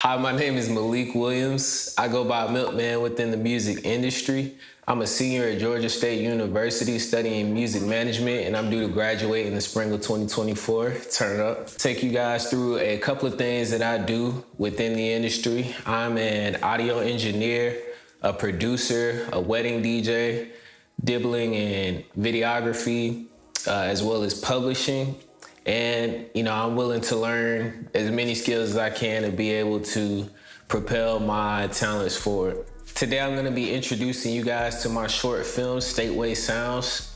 Hi, my name is Malik Williams. I go by Milkman within the music industry. I'm a senior at Georgia State University studying music management, and I'm due to graduate in the spring of 2024. Turn up. Take you guys through a couple of things that I do within the industry. I'm an audio engineer, a producer, a wedding DJ, dibbling in videography, as well as publishing. And, I'm willing to learn as many skills as I can to be able to propel my talents forward. Today, I'm gonna be introducing you guys to my short film, Stateway Sounds.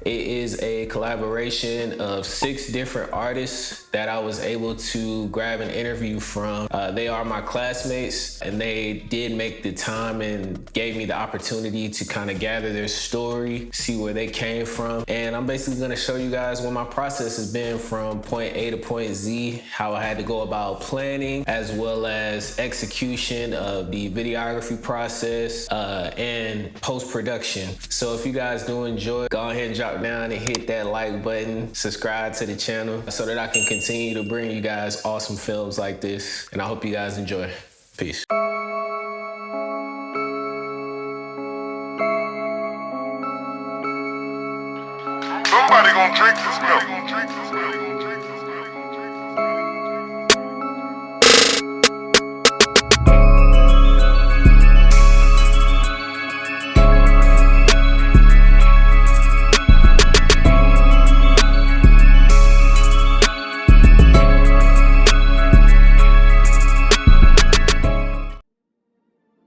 It is a collaboration of 6 different artists that I was able to grab an interview from. They are my classmates, and they did make the time and gave me the opportunity to kind of gather their story, see where they came from. And I'm basically gonna show you guys what my process has been from point A to point Z, how I had to go about planning, as well as execution of the videography process and post-production. So if you guys do enjoy, go ahead and drop down and hit that like button, subscribe to the channel so that I can continue to bring you guys awesome films like this. And I hope you guys enjoy. Peace. Somebody gonna drink this milk.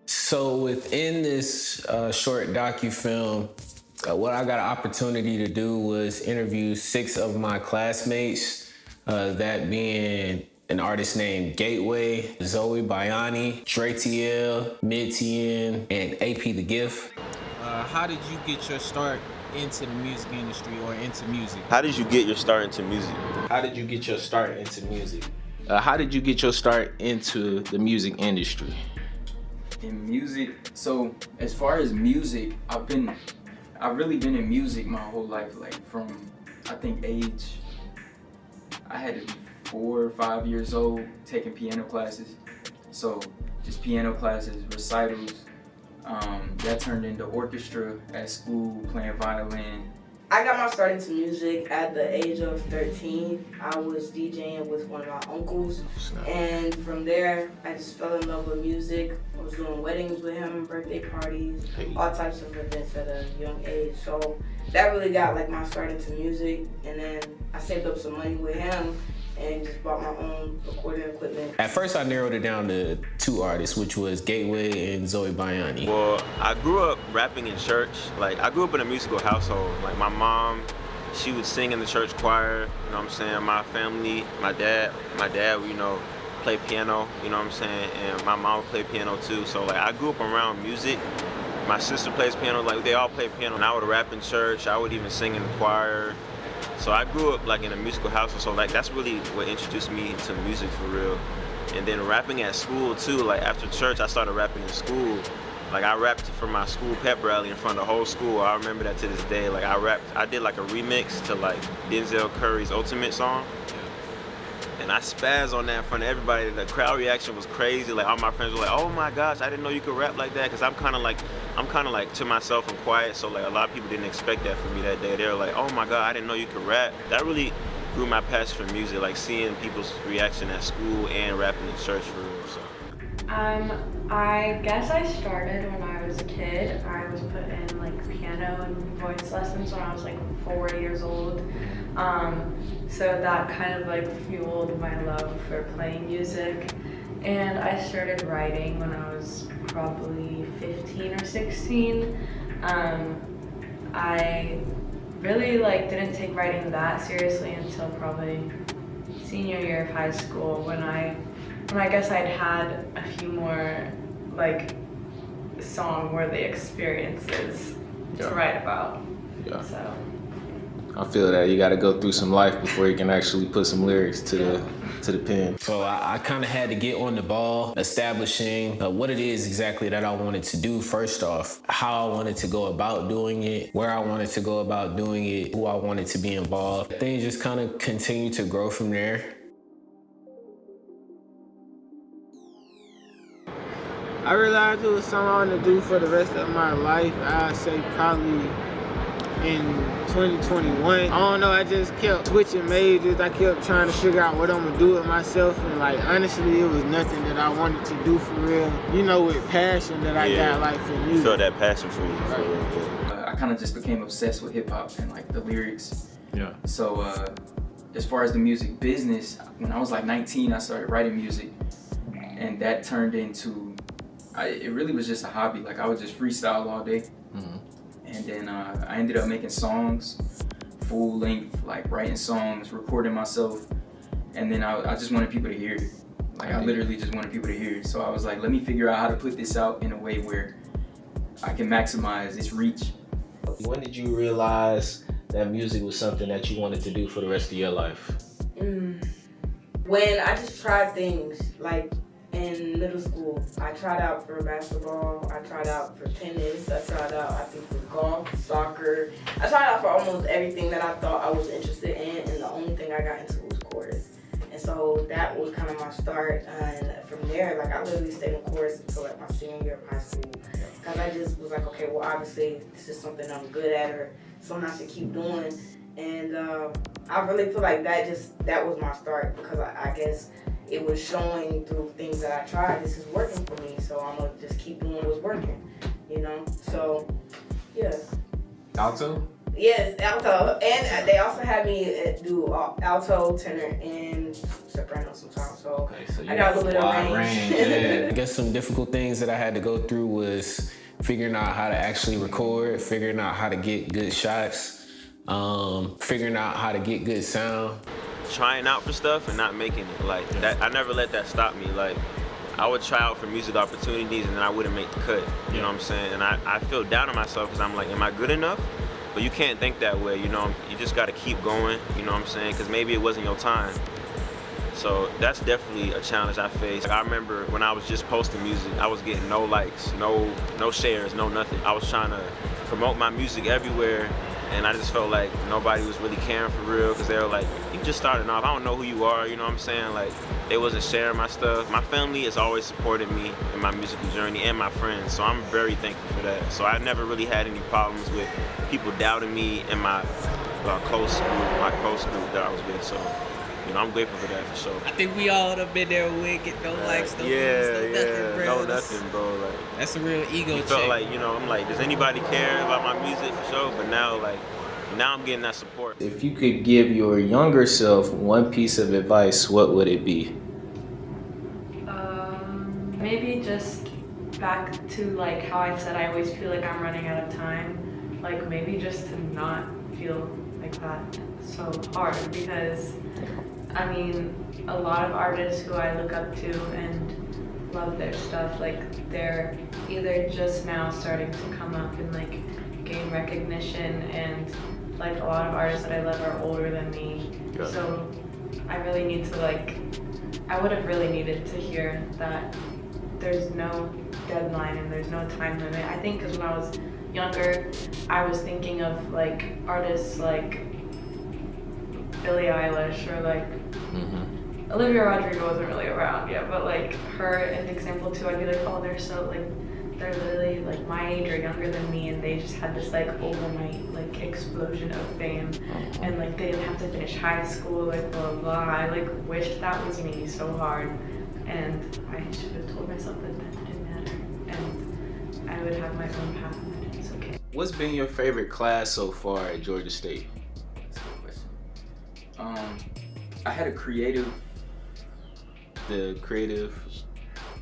So within this short docu-film, what I got an opportunity to do was interview 6 of my classmates, that being an artist named Gateway, Zoe Bayani, Dre TL, Mid TN, and AP The Gift. How did you get your start into the music industry or into music? How did you get your start into music? How did you get your start into music? How did you get your start into the music industry? In music, so as far as music, I've really been in music my whole life, like from I think I had to be 4 or 5 years old taking piano classes. So just piano classes, recitals, that turned into orchestra at school, playing violin. I got my start into music at the age of 13. I was DJing with one of my uncles, and from there, I just fell in love with music. I was doing weddings with him, birthday parties, all types of events at a young age. So that really got like my start into music, and then I saved up some money with him and just bought my own recording equipment. At first, I narrowed it down to 2 artists, which was Gateway and Zoe Bayani. Well, I grew up rapping in church. Like, I grew up in a musical household. Like, my mom, she would sing in the church choir, you know what I'm saying? My family, my dad, played piano, you know what I'm saying? And my mom would play piano too. So, like, I grew up around music. My sister plays piano, like, they all play piano. And I would rap in church. I would even sing in the choir. So I grew up like in a musical household, so like that's really what introduced me to music for real. And then rapping at school too, like after church I started rapping in school. Like I rapped for my school pep rally in front of the whole school. I remember that to this day. Like I did like a remix to like Denzel Curry's Ultimate song. And I spazzed on that in front of everybody. The crowd reaction was crazy. Like all my friends were like, "Oh my gosh, I didn't know you could rap like that." Cause I'm kind of like to myself and quiet. So like a lot of people didn't expect that from me that day. They were like, "Oh my God, I didn't know you could rap." That really grew my passion for music. Like seeing people's reaction at school and rapping in church for real. So. I guess I started when I was a kid. I was put in like piano and voice lessons when I was like 4 years old. So that kind of like fueled my love for playing music. And I started writing when I was probably 15 or 16. I really didn't take writing that seriously until probably senior year of high school when I guess I'd had a few more song-worthy experiences to write about. Yeah. So I feel that you got to go through some life before you can actually put some lyrics to the pen. So I kind of had to get on the ball, establishing what it is exactly that I wanted to do first off, how I wanted to go about doing it, where I wanted to go about doing it, who I wanted to be involved. Things just kind of continue to grow from there. I realized it was something I wanted to do for the rest of my life. I'd say probably in 2021. I don't know, I just kept switching majors. I kept trying to figure out what I'm gonna do with myself, and like honestly, it was nothing that I wanted to do for real. You know, with passion that I got like for music. Feel that passion for you. I kind of just became obsessed with hip hop and like the lyrics. Yeah. So as far as the music business, when I was like 19, I started writing music, and that turned into, it really was just a hobby. Like I would just freestyle all day. And then I ended up making songs, full length, like writing songs, recording myself. And then I just wanted people to hear it. Like I literally just wanted people to hear it. So I was like, let me figure out how to put this out in a way where I can maximize its reach. When did you realize that music was something that you wanted to do for the rest of your life? When I just tried things, like in middle school, I tried out for basketball, I tried out for tennis, I tried out, I think, for golf, soccer. I tried out for almost everything that I thought I was interested in, and the only thing I got into was chorus. And so that was kind of my start, and from there, like I literally stayed in chorus until like my senior year of high school. Because I just was like, okay, well obviously this is something I'm good at, or something I should keep doing. And I really feel like that was my start, because I guess it was showing through things that I tried, this is working for me, so I'm gonna just keep doing what's working, you know? So, yeah. Alto? Yes, alto. And they also had me do alto, tenor, and soprano sometimes, so, Okay, so I got a little bit of wide range. Yeah. I guess some difficult things that I had to go through was figuring out how to actually record, figuring out how to get good shots, figuring out how to get good sound. Trying out for stuff and not making it. Like that, I never let that stop me. Like I would try out for music opportunities and then I wouldn't make the cut. You know what I'm saying? And I feel down on myself because I'm like, am I good enough? But you can't think that way, you know? You just gotta keep going, you know what I'm saying? Because maybe it wasn't your time. So that's definitely a challenge I faced. Like, I remember when I was just posting music, I was getting no likes, no shares, no nothing. I was trying to promote my music everywhere, and I just felt like nobody was really caring for real, because they were like, you just starting off, I don't know who you are, you know what I'm saying? Like, they wasn't sharing my stuff. My family has always supported me in my musical journey, and my friends, so I'm very thankful for that. So I never really had any problems with people doubting me and my close group that I was with, so, you know, I'm grateful for that, for sure. I think we all have been there when we get no likes, no views, no nothing, bro. No nothing, bro. Like, that's a real ego you check. felt like, you know, I'm like, does anybody care about my music, for sure? But now, like, now I'm getting that support. If you could give your younger self one piece of advice, what would it be? Maybe just back to like how I said I always feel like I'm running out of time. Like maybe just to not feel like that so hard, because I mean, a lot of artists who I look up to and love their stuff, like they're either just now starting to come up and like gain recognition, and like a lot of artists that I love are older than me. Yeah. So I really need to I would have really needed to hear that there's no deadline and there's no time limit. I think because when I was younger, I was thinking of like artists like Billie Eilish or like Olivia Rodrigo wasn't really around yet, but like her an example too, I'd be like, oh, they're so like, they're literally like my age or younger than me, and they just had this like overnight like explosion of fame, and like they didn't have to finish high school, like blah blah blah. I like wished that was me so hard, and I should have told myself that didn't matter, and I would have my own path, and it's okay. What's been your favorite class so far at Georgia State? That's a good question. I had a creative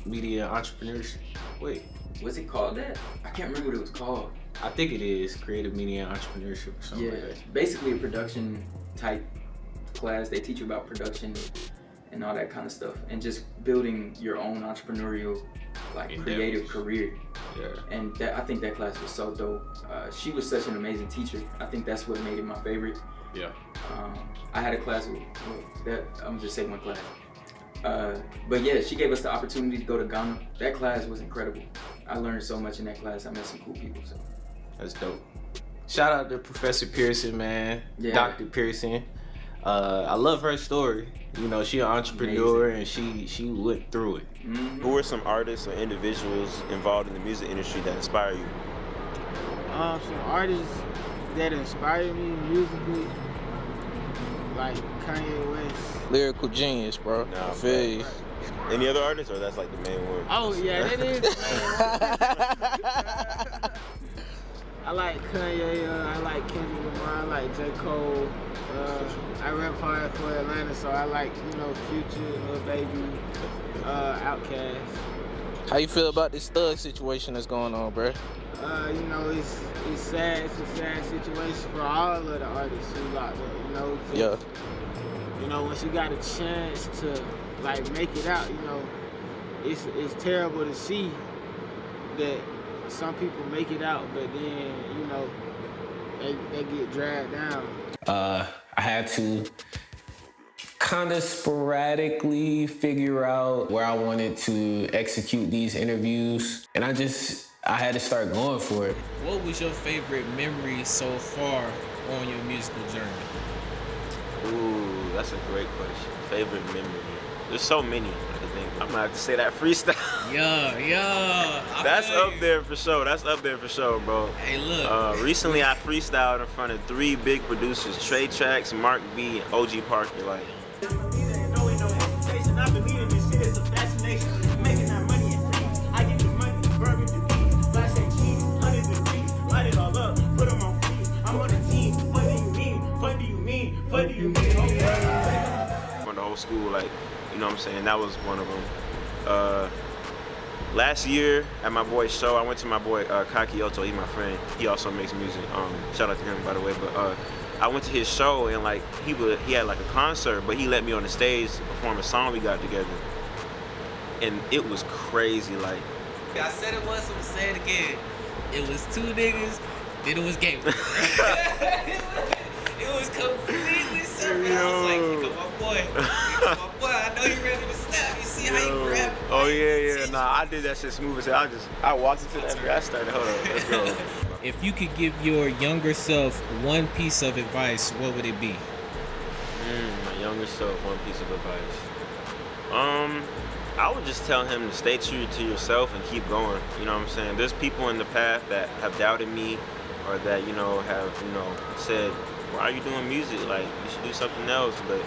media entrepreneurship. Wait, was it called that? I can't remember what it was called. I think it is creative media entrepreneurship or something Yeah, like that. basically a production type class. They teach you about production and all that kind of stuff, and just building your own entrepreneurial, like creative career. Yeah. And that, I think that class was so dope. She was such an amazing teacher. I think that's what made it my favorite. Yeah. I had a class with that. I'm gonna just say one class. But yeah, she gave us the opportunity to go to Ghana. That class was incredible. I learned so much in that class. I met some cool people. So That's dope. Shout out to Professor Pearson, man. Yeah. Dr. Pearson. I love her story. You know, she an entrepreneur and she went through it. Mm-hmm. Who are some artists or individuals involved in the music industry that inspire you? Some artists that inspire me musically, like Kanye West. Lyrical genius, bro. Nah, I feel you. Any other artists, or that's like the main one? Oh yeah, that is the main one. I like Kanye, I like Kendrick Lamar, I like J. Cole. I rap hard for Atlanta, so I like, you know, Future, Lil Baby, Outkast. How you feel about this thug situation that's going on, bro? You know, it's sad. It's a sad situation for all of the artists who locked up. You know, Yeah. You know, once you got a chance to like make it out, you know, it's terrible to see that some people make it out, but then you know they get dragged down. I had to kind of sporadically figure out where I wanted to execute these interviews, and I had to start going for it. What was your favorite memory so far on your musical journey? Ooh, that's a great question. Favorite memory? There's so many, I can think. I'm gonna have to say that freestyle. Yeah. That's up there for sure, bro. Hey, look. Recently I freestyled in front of 3 big producers, Trey Trax, Mark B, and OG Parker. Like, from the whole school, like, you know what I'm saying? That was one of them. Last year at my boy's show, I went to my boy Kakioto. He's my friend. He also makes music. Shout out to him, by the way. But I went to his show and like he had like a concert, but he let me on the stage to perform a song we got together, and it was crazy. Like, I said it once, I'm gonna say it again. It was 2 niggas, then it was game. It was completely separate. I was like, you got my boy. I know you ready to snap. You see how you grab it? oh yeah. Nah, I did that shit smooth as hell. I walked into that. I started. Hold on, let's go. If you could give your younger self one piece of advice, what would it be? My younger self, one piece of advice. I would just tell him to stay true to yourself and keep going. You know what I'm saying? There's people in the past that have doubted me, or that, you know, have, you know, said, why are you doing music? Like, you should do something else. But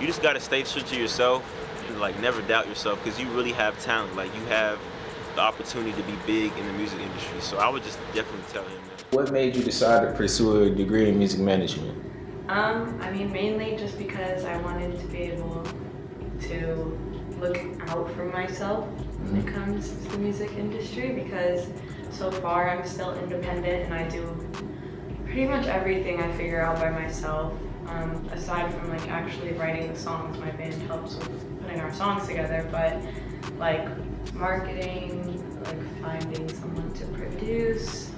you just gotta stay true to yourself and like never doubt yourself, because you really have talent. Like, you have the opportunity to be big in the music industry. So I would just definitely tell him that. What made you decide to pursue a degree in music management? I mean, mainly just because I wanted to be able to look out for myself when it comes to the music industry, because so far I'm still independent and I do pretty much everything I figure out by myself. Aside from like actually writing the songs, my band helps with putting our songs together, but like marketing, like finding someone to produce,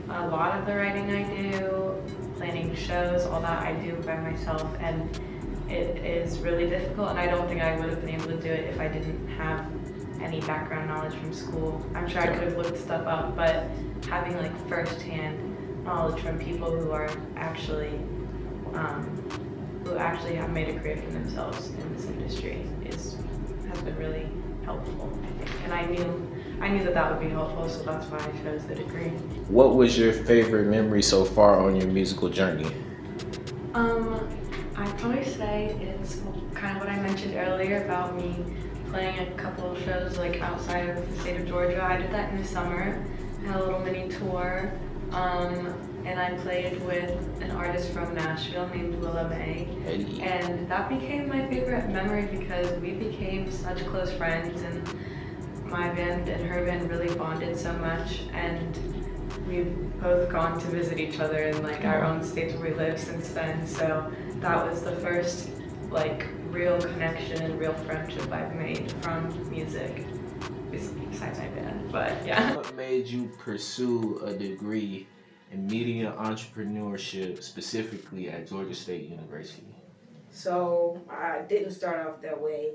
a lot of the writing I do, planning shows, all that I do by myself, and it is really difficult, and I don't think I would have been able to do it if I didn't have any background knowledge from school. I'm sure I could have looked stuff up, but having like first-hand knowledge from people who are actually have made a career for themselves in this industry has been really helpful, I think. And I knew that would be helpful, so that's why I chose the degree. What was your favorite memory so far on your musical journey? I'd probably say it's kind of what I mentioned earlier about me playing a couple of shows like outside of the state of Georgia. I did that in the summer, had a little mini tour, and I played with an artist from Nashville named Willa May. Hey. And that became my favorite memory because we became such close friends, and my band and her band really bonded so much, and we've both gone to visit each other in like our own states where we live since then. So that was the first like real connection and real friendship I've made from music, besides my band. But yeah. What made you pursue a degree in media entrepreneurship, specifically at Georgia State University? So I didn't start off that way.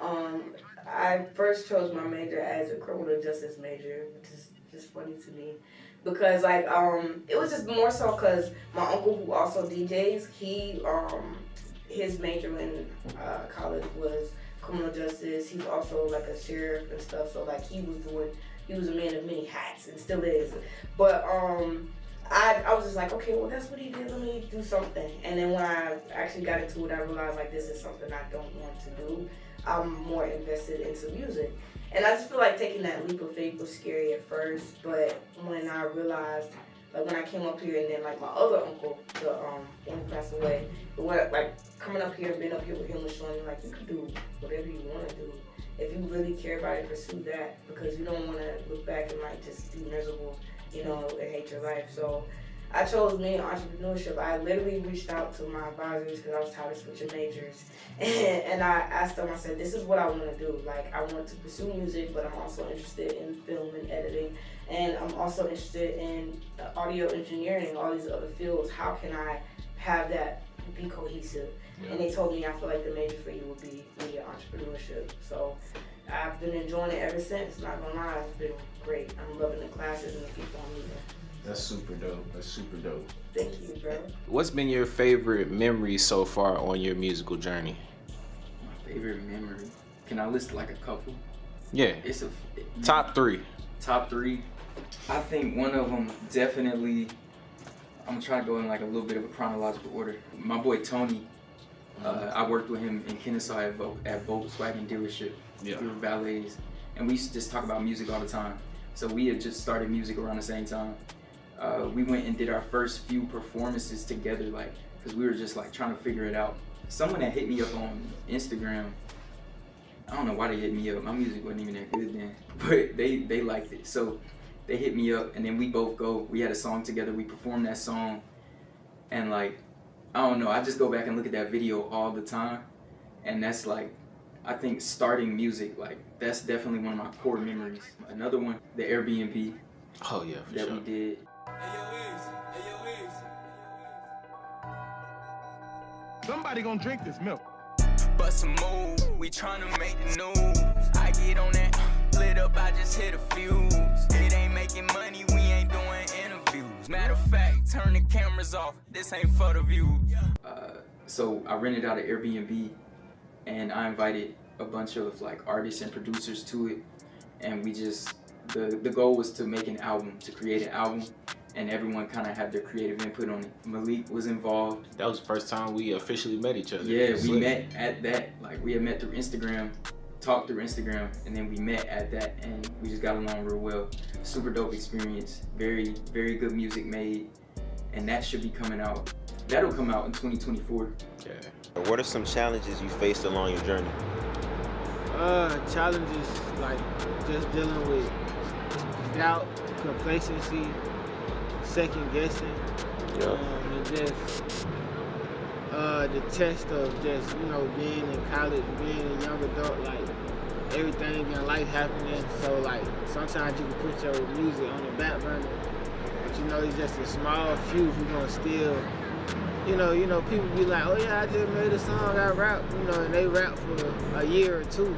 I first chose my major as a criminal justice major, which is just funny to me, because like it was just more so because my uncle, who also DJs, his major in college was criminal justice. He's also like a sheriff and stuff. So like he was a man of many hats and still is. But I was just like, okay, well that's what he did. Let me do something. And then when I actually got into it, I realized like this is something I don't want to do. I'm more invested into music. And I just feel like taking that leap of faith was scary at first, but when I realized, like when I came up here and then like my other uncle, the one who passed away, like coming up here, being up here with him was showing me like you can do whatever you want to do. If you really care about it, pursue that, because you don't want to look back and like just be miserable, you know, and hate your life. So I chose me entrepreneurship. I literally reached out to my advisors because I was tired of switching majors. And I asked them, I said, this is what I want to do. Like, I want to pursue music, but I'm also interested in film and editing. And I'm also interested in audio engineering, all these other fields. How can I have that be cohesive? Yeah. And they told me, I feel like the major for you would be media entrepreneurship. So I've been enjoying it ever since. Not gonna lie, it's been great. I'm loving the classes and the people I'm meeting. That's super dope. That's super dope. Thank you, bro. What's been your favorite memory so far on your musical journey? My favorite memory? Can I list like a couple? Yeah. It's a top three. Top three. I think one of them definitely. I'm gonna try to go in like a little bit of a chronological order. My boy Tony. I worked with him in Kennesaw at Volkswagen dealership. Yeah. We were valets, and we used to just talk about music all the time. So we had just started music around the same time. We went and did our first few performances together, like, cause we were just like trying to figure it out. Someone that hit me up on Instagram, I don't know why they hit me up. My music wasn't even that good then, but they liked it. So they hit me up, and then we both go. We had a song together. We performed that song, and like, I don't know. I just go back and look at that video all the time, and that's like, I think starting music, like, that's definitely one of my core memories. Another one, the Airbnb. Oh yeah, for that sure. we did. Somebody gonna drink this milk. Bust a move, we tryna make the news. I get on that, lit up, I just hit a fuse. It ain't making money, we ain't doing interviews. Matter of fact, turn the cameras off, this ain't for the views. So I rented out an Airbnb, and I invited a bunch of like artists and producers to it, and we just, the goal was to make an album, to create an album, and everyone kind of had their creative input on it. Malik was involved. That was the first time we officially met each other. Yeah, we met at that. Like, we had met through Instagram, talked through Instagram, and then we met at that, and we just got along real well. Super dope experience. Very, very good music made, and that should be coming out. That'll come out in 2024. Yeah. What are some challenges you faced along your journey? Challenges like just dealing with doubt, complacency, second guessing, and just the test of just, you know, being in college, being a young adult, like everything in life happening. So like sometimes you can put your music on the back burner, but you know it's just a small few who gonna still, you know, people be like, oh yeah, I just made a song, I rap, you know, and they rap for a year or two.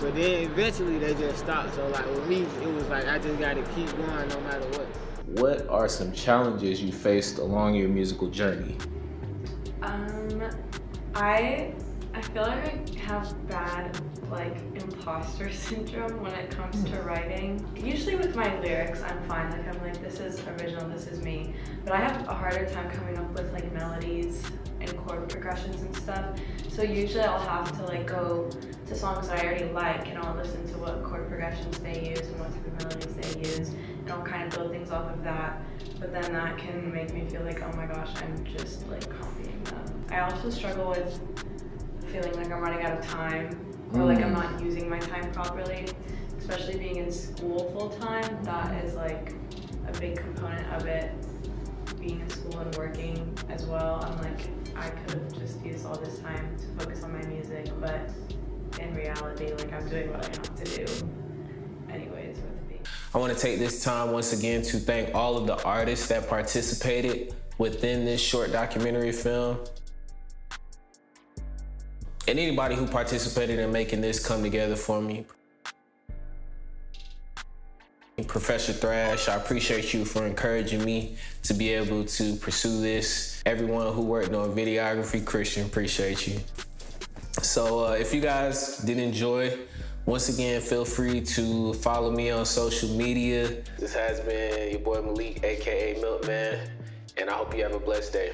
But then eventually they just stop. So like with me, it was like I just gotta keep going no matter what. What are some challenges you faced along your musical journey? I feel like I have bad like imposter syndrome when it comes to writing. Usually with my lyrics, I'm fine. Like I'm like, this is original, this is me. But I have a harder time coming up with like melodies and chord progressions and stuff. So usually I'll have to like go to songs that I already like, and I'll listen to what chord progressions they use and what type of melodies they use, and I'll kind of build things off of that. But then that can make me feel like, oh my gosh, I'm just like copying them. I also struggle with feeling like I'm running out of time, or like I'm not using my time properly, especially being in school full time. That is like a big component of it, being in school and working as well. I'm like, I could have just used all this time to focus on my music, but in reality, like I'm doing what I have to do anyways with me. I want to take this time once again to thank all of the artists that participated within this short documentary film, and anybody who participated in making this come together for me. Professor Thrash, I appreciate you for encouraging me to be able to pursue this. Everyone who worked on videography, Christian, appreciate you. So if you guys did enjoy, once again, feel free to follow me on social media. This has been your boy Malik, AKA Milkman, and I hope you have a blessed day.